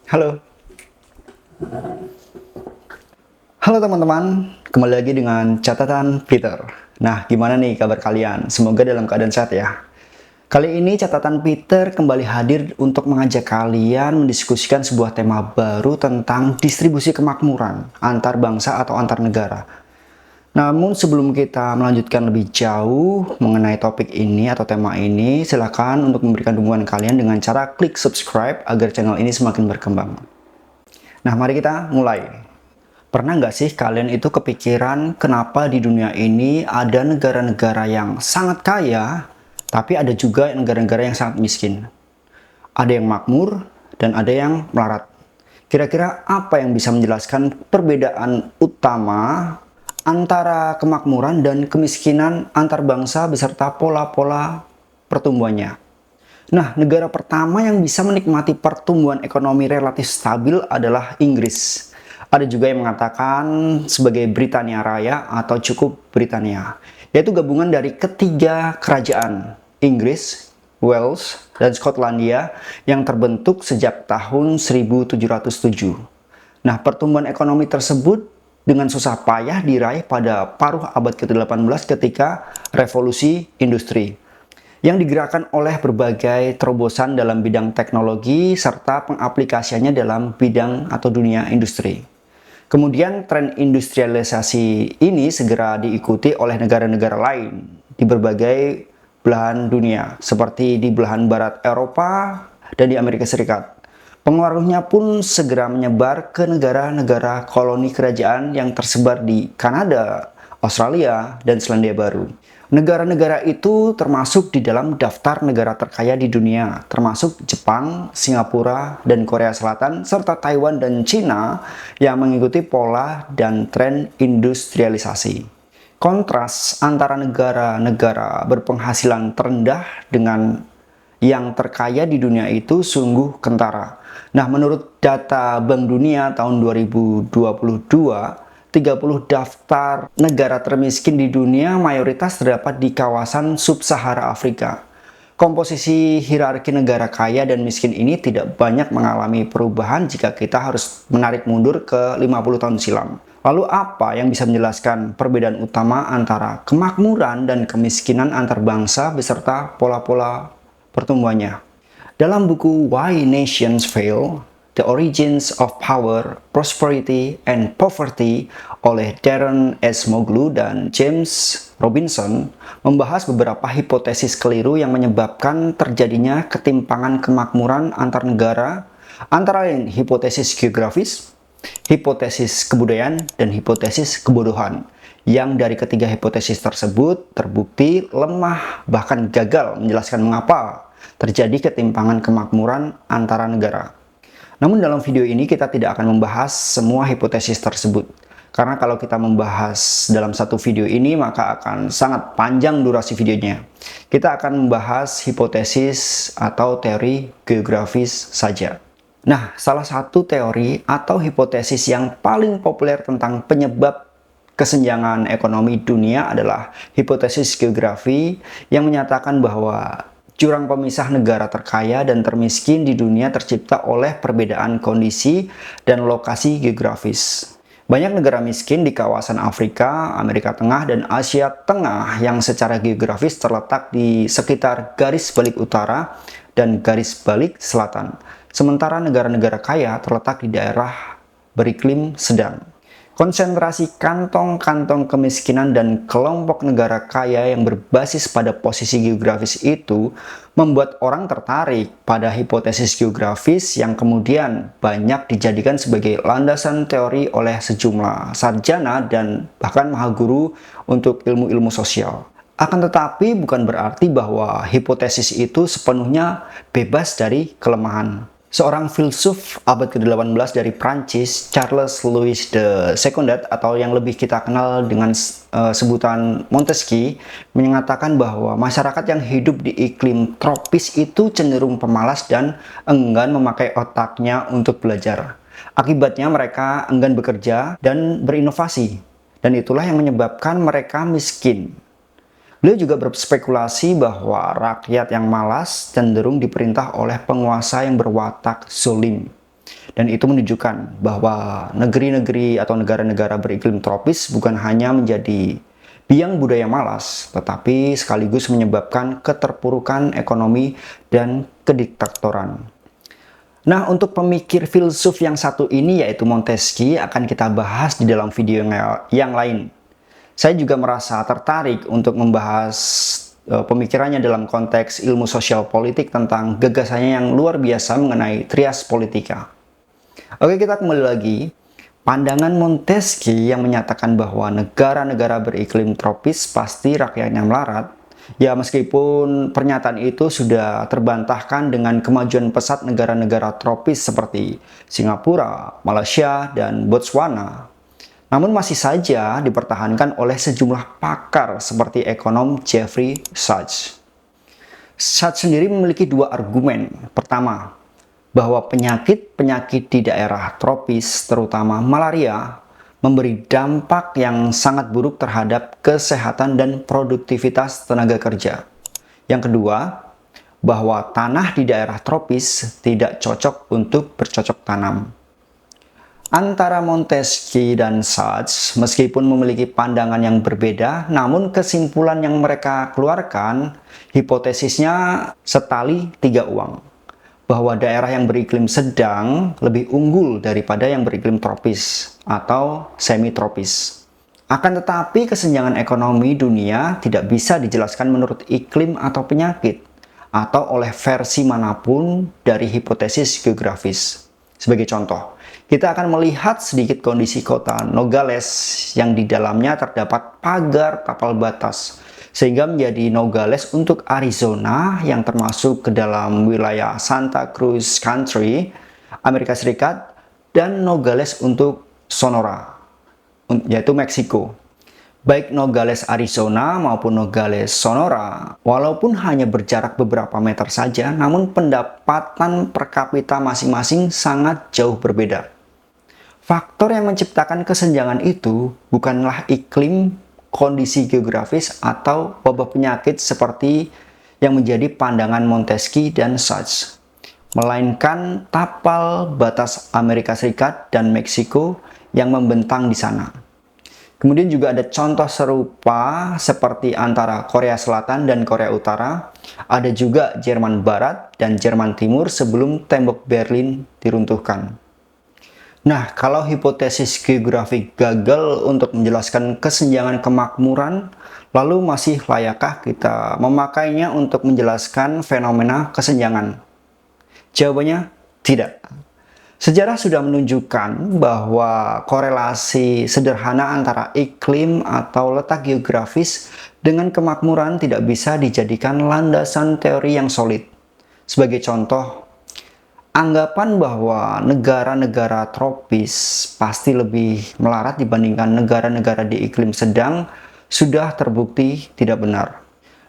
Halo, halo teman-teman, kembali lagi dengan catatan Peter. Nah, gimana nih kabar kalian? Semoga dalam keadaan sehat ya. Kali ini catatan Peter kembali hadir untuk mengajak kalian mendiskusikan sebuah tema baru tentang distribusi kemakmuran antar bangsa atau antar negara. Namun sebelum kita melanjutkan lebih jauh mengenai topik ini atau tema ini, silakan untuk memberikan dukungan kalian dengan cara klik subscribe agar channel ini semakin berkembang. Nah, mari kita mulai. Pernah nggak sih kalian itu kepikiran kenapa di dunia ini ada negara-negara yang sangat kaya, tapi ada juga negara-negara yang sangat miskin? Ada yang makmur dan ada yang melarat. Kira-kira apa yang bisa menjelaskan perbedaan utama antara kemakmuran dan kemiskinan antar bangsa beserta pola-pola pertumbuhannya? Nah, negara pertama yang bisa menikmati pertumbuhan ekonomi relatif stabil adalah Inggris. Ada juga yang mengatakan sebagai Britania Raya atau cukup Britania, yaitu gabungan dari ketiga kerajaan, Inggris, Wales, dan Skotlandia yang terbentuk sejak tahun 1707. Nah, pertumbuhan ekonomi tersebut dengan susah payah diraih pada paruh abad ke-18 ketika revolusi industri yang digerakkan oleh berbagai terobosan dalam bidang teknologi serta pengaplikasiannya dalam bidang atau dunia industri. Kemudian tren industrialisasi ini segera diikuti oleh negara-negara lain di berbagai belahan dunia, seperti di belahan barat Eropa dan di Amerika Serikat. Pengaruhnya pun segera menyebar ke negara-negara koloni kerajaan yang tersebar di Kanada, Australia, dan Selandia Baru. Negara-negara itu termasuk di dalam daftar negara terkaya di dunia, termasuk Jepang, Singapura, dan Korea Selatan, serta Taiwan dan Cina yang mengikuti pola dan tren industrialisasi. Kontras antara negara-negara berpenghasilan terendah dengan yang terkaya di dunia itu sungguh kentara. Nah, menurut data Bank Dunia tahun 2022, 30 daftar negara termiskin di dunia mayoritas terdapat di kawasan sub-Sahara Afrika. Komposisi hierarki negara kaya dan miskin ini tidak banyak mengalami perubahan jika kita harus menarik mundur ke 50 tahun silam. Lalu apa yang bisa menjelaskan perbedaan utama antara kemakmuran dan kemiskinan antar bangsa beserta pola-pola pertumbuhannya? Dalam buku Why Nations Fail, The Origins of Power, Prosperity, and Poverty oleh Darren Acemoglu dan James Robinson membahas beberapa hipotesis keliru yang menyebabkan terjadinya ketimpangan kemakmuran antar negara, antara lain hipotesis geografis, hipotesis kebudayaan, dan hipotesis kebodohan. Yang dari ketiga hipotesis tersebut terbukti lemah bahkan gagal menjelaskan mengapa terjadi ketimpangan kemakmuran antara negara. Namun dalam video ini kita tidak akan membahas semua hipotesis tersebut. Karena kalau kita membahas dalam satu video ini maka akan sangat panjang durasi videonya. Kita akan membahas hipotesis atau teori geografis saja. Nah, salah satu teori atau hipotesis yang paling populer tentang penyebab kesenjangan ekonomi dunia adalah hipotesis geografi yang menyatakan bahwa jurang pemisah negara terkaya dan termiskin di dunia tercipta oleh perbedaan kondisi dan lokasi geografis. Banyak negara miskin di kawasan Afrika, Amerika Tengah, dan Asia Tengah yang secara geografis terletak di sekitar garis balik utara dan garis balik selatan. Sementara negara-negara kaya terletak di daerah beriklim sedang. Konsentrasi kantong-kantong kemiskinan dan kelompok negara kaya yang berbasis pada posisi geografis itu membuat orang tertarik pada hipotesis geografis yang kemudian banyak dijadikan sebagai landasan teori oleh sejumlah sarjana dan bahkan mahaguru untuk ilmu-ilmu sosial. Akan tetapi bukan berarti bahwa hipotesis itu sepenuhnya bebas dari kelemahan. Seorang filsuf abad ke-18 dari Prancis, Charles Louis de Secondat atau yang lebih kita kenal dengan sebutan Montesquieu, menyatakan bahwa masyarakat yang hidup di iklim tropis itu cenderung pemalas dan enggan memakai otaknya untuk belajar. Akibatnya mereka enggan bekerja dan berinovasi, dan itulah yang menyebabkan mereka miskin. Beliau juga berspekulasi bahwa rakyat yang malas cenderung diperintah oleh penguasa yang berwatak zalim. Dan itu menunjukkan bahwa negeri-negeri atau negara-negara beriklim tropis bukan hanya menjadi biang budaya malas, tetapi sekaligus menyebabkan keterpurukan ekonomi dan kediktatoran. Nah, untuk pemikir filsuf yang satu ini yaitu Montesquieu akan kita bahas di dalam video yang lain. Saya juga merasa tertarik untuk membahas pemikirannya dalam konteks ilmu sosial politik tentang gagasannya yang luar biasa mengenai trias politika. Oke, kita kembali lagi. Pandangan Montesquieu yang menyatakan bahwa negara-negara beriklim tropis pasti rakyatnya melarat. Ya, meskipun pernyataan itu sudah terbantahkan dengan kemajuan pesat negara-negara tropis seperti Singapura, Malaysia, dan Botswana. Namun masih saja dipertahankan oleh sejumlah pakar seperti ekonom Jeffrey Sachs. Sachs sendiri memiliki dua argumen. Pertama, bahwa penyakit-penyakit di daerah tropis, terutama malaria, memberi dampak yang sangat buruk terhadap kesehatan dan produktivitas tenaga kerja. Yang kedua, bahwa tanah di daerah tropis tidak cocok untuk bercocok tanam. Antara Montesquieu dan Sachs, meskipun memiliki pandangan yang berbeda, namun kesimpulan yang mereka keluarkan, hipotesisnya setali tiga uang. Bahwa daerah yang beriklim sedang lebih unggul daripada yang beriklim tropis atau semi-tropis. Akan tetapi kesenjangan ekonomi dunia tidak bisa dijelaskan menurut iklim atau penyakit, atau oleh versi manapun dari hipotesis geografis. Sebagai contoh, kita akan melihat sedikit kondisi kota Nogales yang di dalamnya terdapat pagar tapal batas, sehingga menjadi Nogales untuk Arizona yang termasuk ke dalam wilayah Santa Cruz Country, Amerika Serikat, dan Nogales untuk Sonora, yaitu Meksiko. Baik Nogales Arizona maupun Nogales Sonora, walaupun hanya berjarak beberapa meter saja, namun pendapatan per kapita masing-masing sangat jauh berbeda. Faktor yang menciptakan kesenjangan itu bukanlah iklim, kondisi geografis, atau wabah penyakit seperti yang menjadi pandangan Montesquieu dan Sachs, melainkan tapal batas Amerika Serikat dan Meksiko yang membentang di sana. Kemudian juga ada contoh serupa seperti antara Korea Selatan dan Korea Utara. Ada juga Jerman Barat dan Jerman Timur sebelum tembok Berlin diruntuhkan. Nah, kalau hipotesis geografik gagal untuk menjelaskan kesenjangan kemakmuran, lalu masih layakkah kita memakainya untuk menjelaskan fenomena kesenjangan? Jawabannya tidak. Sejarah sudah menunjukkan bahwa korelasi sederhana antara iklim atau letak geografis dengan kemakmuran tidak bisa dijadikan landasan teori yang solid. Sebagai contoh, anggapan bahwa negara-negara tropis pasti lebih melarat dibandingkan negara-negara di iklim sedang sudah terbukti tidak benar.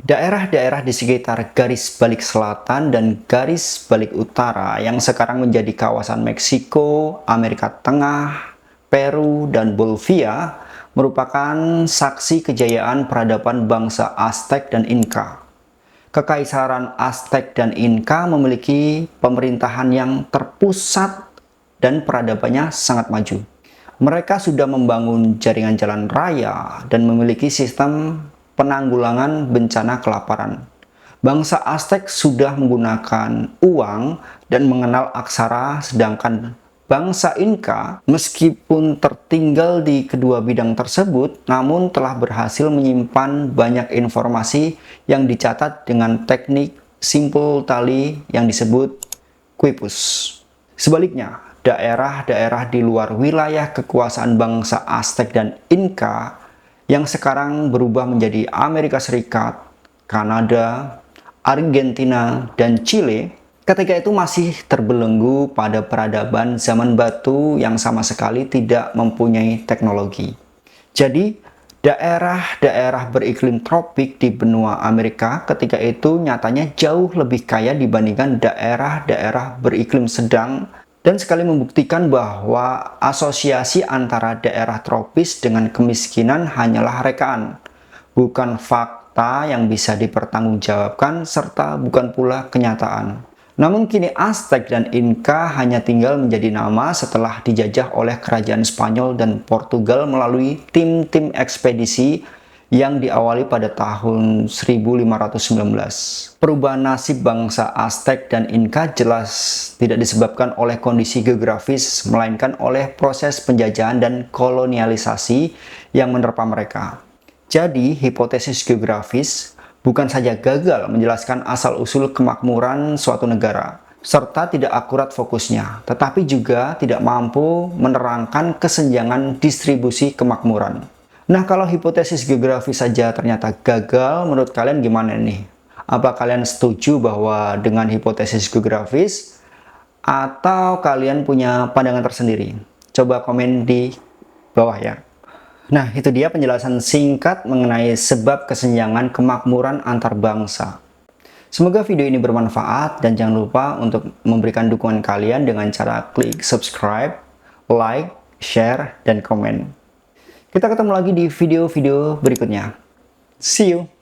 Daerah-daerah di sekitar garis balik selatan dan garis balik utara yang sekarang menjadi kawasan Meksiko, Amerika Tengah, Peru, dan Bolivia merupakan saksi kejayaan peradaban bangsa Aztec dan Inca. Kekaisaran Aztec dan Inca memiliki pemerintahan yang terpusat dan peradabannya sangat maju. Mereka sudah membangun jaringan jalan raya dan memiliki sistem penanggulangan bencana kelaparan. Bangsa Aztec sudah menggunakan uang dan mengenal aksara, sedangkan bangsa Inca meskipun tertinggal di kedua bidang tersebut, namun telah berhasil menyimpan banyak informasi yang dicatat dengan teknik simpul tali yang disebut quipus. Sebaliknya, daerah-daerah di luar wilayah kekuasaan bangsa Aztec dan Inca yang sekarang berubah menjadi Amerika Serikat, Kanada, Argentina, dan Chile, ketika itu masih terbelenggu pada peradaban zaman batu yang sama sekali tidak mempunyai teknologi. Jadi, daerah-daerah beriklim tropik di benua Amerika ketika itu nyatanya jauh lebih kaya dibandingkan daerah-daerah beriklim sedang, dan sekali membuktikan bahwa asosiasi antara daerah tropis dengan kemiskinan hanyalah rekaan, bukan fakta yang bisa dipertanggungjawabkan serta bukan pula kenyataan. Namun kini Aztec dan Inca hanya tinggal menjadi nama setelah dijajah oleh kerajaan Spanyol dan Portugal melalui tim-tim ekspedisi yang diawali pada tahun 1519. Perubahan nasib bangsa Aztec dan Inca jelas tidak disebabkan oleh kondisi geografis, melainkan oleh proses penjajahan dan kolonialisasi yang menerpa mereka. Jadi, hipotesis geografis bukan saja gagal menjelaskan asal-usul kemakmuran suatu negara, serta tidak akurat fokusnya, tetapi juga tidak mampu menerangkan kesenjangan distribusi kemakmuran. Nah, kalau hipotesis geografis saja ternyata gagal, menurut kalian gimana nih? Apa kalian setuju bahwa dengan hipotesis geografis, atau kalian punya pandangan tersendiri? Coba komen di bawah ya. Nah, itu dia penjelasan singkat mengenai sebab kesenjangan kemakmuran antar bangsa. Semoga video ini bermanfaat dan jangan lupa untuk memberikan dukungan kalian dengan cara klik subscribe, like, share, dan komen. Kita ketemu lagi di video-video berikutnya. See you!